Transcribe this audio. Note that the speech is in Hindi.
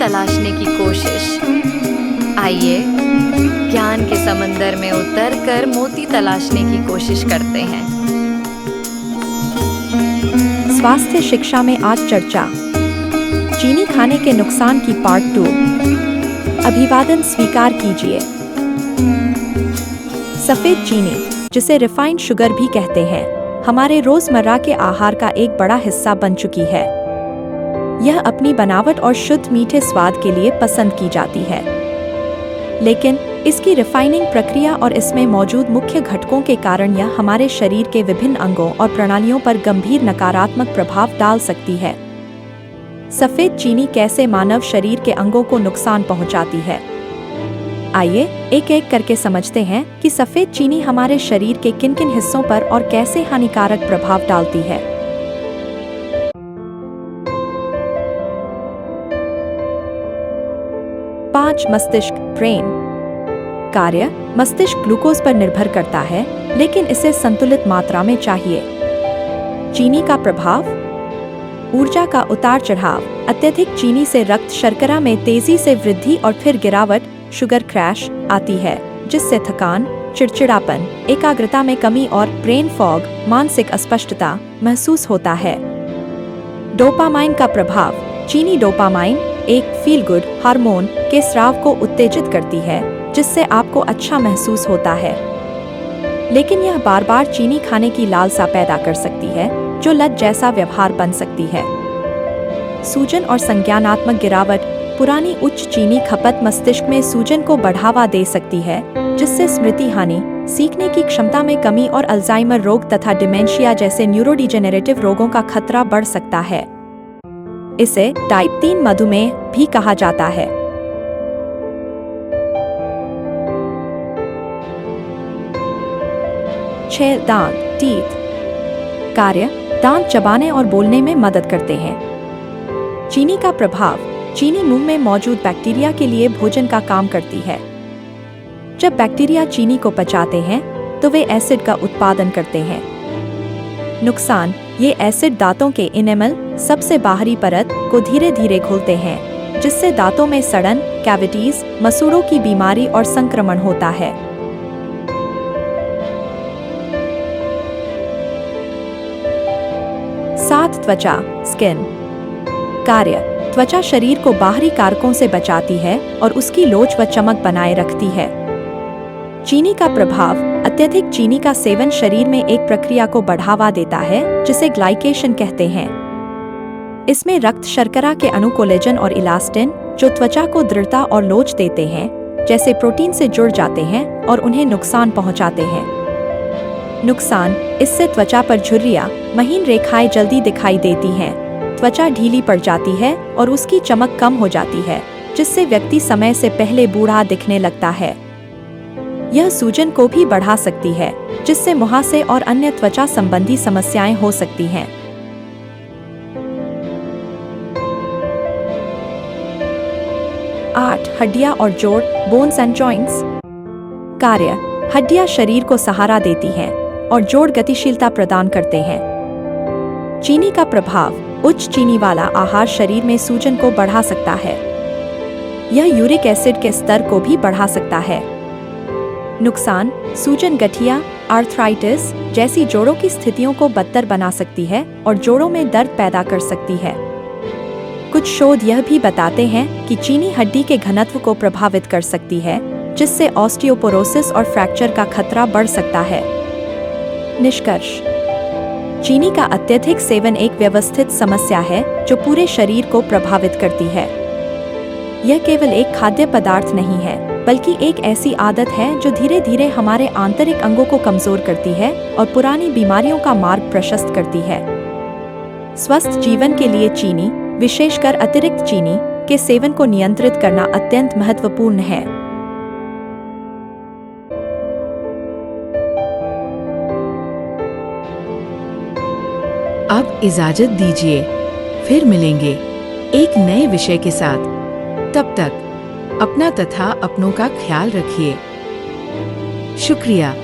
तलाशने की कोशिश। आइए ज्ञान के समंदर में उतरकर मोती तलाशने की कोशिश करते हैं। स्वास्थ्य शिक्षा में आज चर्चा, चीनी खाने के नुकसान की पार्ट 2। अभिवादन स्वीकार कीजिए। सफेद चीनी, जिसे रिफाइंड शुगर भी कहते हैं, हमारे रोजमर्रा के आहार का एक बड़ा हिस्सा बन चुकी है। यह अपनी बनावट और शुद्ध मीठे स्वाद के लिए पसंद की जाती है, लेकिन इसकी रिफाइनिंग प्रक्रिया और इसमें मौजूद मुख्य घटकों के कारण यह हमारे शरीर के विभिन्न अंगों और प्रणालियों पर गंभीर नकारात्मक प्रभाव डाल सकती है। सफेद चीनी कैसे मानव शरीर के अंगों को नुकसान पहुंचाती है? आइए एक एक करके समझते हैं कि सफेद चीनी हमारे शरीर के किन किन हिस्सों पर और कैसे हानिकारक प्रभाव डालती है। पाँच, मस्तिष्क, ब्रेन। कार्य, मस्तिष्क ग्लूकोज पर निर्भर करता है, लेकिन इसे संतुलित मात्रा में चाहिए। चीनी का प्रभाव, ऊर्जा का उतार चढ़ाव। अत्यधिक चीनी से रक्त शर्करा में तेजी से वृद्धि और फिर गिरावट, शुगर क्रैश आती है, जिससे थकान, चिड़चिड़ापन, एकाग्रता में कमी और ब्रेन फॉग, मानसिक अस्पष्टता महसूस होता है। डोपामाइन का प्रभाव, चीनी डोपामाइन, एक फील गुड हार्मोन के स्राव को उत्तेजित करती है, जिससे आपको अच्छा महसूस होता है। लेकिन यह बार बार चीनी खाने की लालसा पैदा कर सकती है, जो लत जैसा व्यवहार बन सकती है। सूजन और संज्ञानात्मक गिरावट, पुरानी उच्च चीनी खपत मस्तिष्क में सूजन को बढ़ावा दे सकती है, जिससे स्मृति हानि, सीखने की क्षमता में कमी और अल्जाइमर रोग तथा डिमेंशिया जैसे न्यूरोडिजेनरेटिव रोगों का खतरा बढ़ सकता है। इसे टाइप 3 मधुमेह भी कहा जाता है। छह, दांत, टीथ। कार्य, दांत चबाने और बोलने में मदद करते हैं। चीनी का प्रभाव, चीनी मुंह में मौजूद बैक्टीरिया के लिए भोजन का काम करती है। जब बैक्टीरिया चीनी को पचाते हैं, तो वे एसिड का उत्पादन करते हैं। नुकसान, ये एसिड दांतों के इनेमल, सबसे बाहरी परत को धीरे धीरे घोलते हैं, जिससे दांतों में सड़न, कैविटीज, मसूड़ों की बीमारी और संक्रमण होता है। सात, त्वचा, स्किन। कार्य, त्वचा शरीर को बाहरी कारकों से बचाती है और उसकी लोच व चमक बनाए रखती है। चीनी का प्रभाव, अत्यधिक चीनी का सेवन शरीर में एक प्रक्रिया को बढ़ावा देता है, जिसे ग्लाइकेशन कहते हैं। इसमें रक्त शर्करा के अणु कोलेजन और इलास्टिन, जो त्वचा को दृढ़ता और लोच देते हैं, जैसे प्रोटीन से जुड़ जाते हैं और उन्हें नुकसान पहुंचाते हैं। नुकसान, इससे त्वचा पर झुर्रियां, महीन रेखाएं जल्दी दिखाई देती हैं, त्वचा ढीली पड़ जाती है और उसकी चमक कम हो जाती है, जिससे व्यक्ति समय से पहले बूढ़ा दिखने लगता है। यह सूजन को भी बढ़ा सकती है, जिससे मुहासे और अन्य त्वचा संबंधी समस्याएं हो सकती हैं। आठ, हड्डियां और जोड़, बोन्स एंड जॉइंट्स। कार्य, हड्डियां शरीर को सहारा देती हैं और जोड़ गतिशीलता प्रदान करते हैं। चीनी का प्रभाव, उच्च चीनी वाला आहार शरीर में सूजन को बढ़ा सकता है। यह यूरिक एसिड के स्तर को भी बढ़ा सकता है। नुकसान, सूजन गठिया, आर्थराइटिस जैसी जोड़ों की स्थितियों को बदतर बना सकती है और जोड़ों में दर्द पैदा कर सकती है। कुछ शोध यह भी बताते हैं कि चीनी हड्डी के घनत्व को प्रभावित कर सकती है, जिससे ऑस्टियोपोरोसिस और फ्रैक्चर का खतरा बढ़ सकता है। निष्कर्ष, चीनी का अत्यधिक सेवन एक व्यवस्थित समस्या है जो पूरे शरीर को प्रभावित करती है। यह केवल एक खाद्य पदार्थ नहीं है, बल्कि एक ऐसी आदत है जो धीरे धीरे हमारे आंतरिक अंगों को कमजोर करती है और पुरानी बीमारियों का मार्ग प्रशस्त करती है। स्वस्थ जीवन के लिए चीनी, विशेषकर अतिरिक्त चीनी के सेवन को नियंत्रित करना अत्यंत महत्वपूर्ण है। अब इजाजत दीजिए, फिर मिलेंगे एक नए विषय के साथ। तब तक अपना तथा अपनों का ख्याल रखिए। शुक्रिया।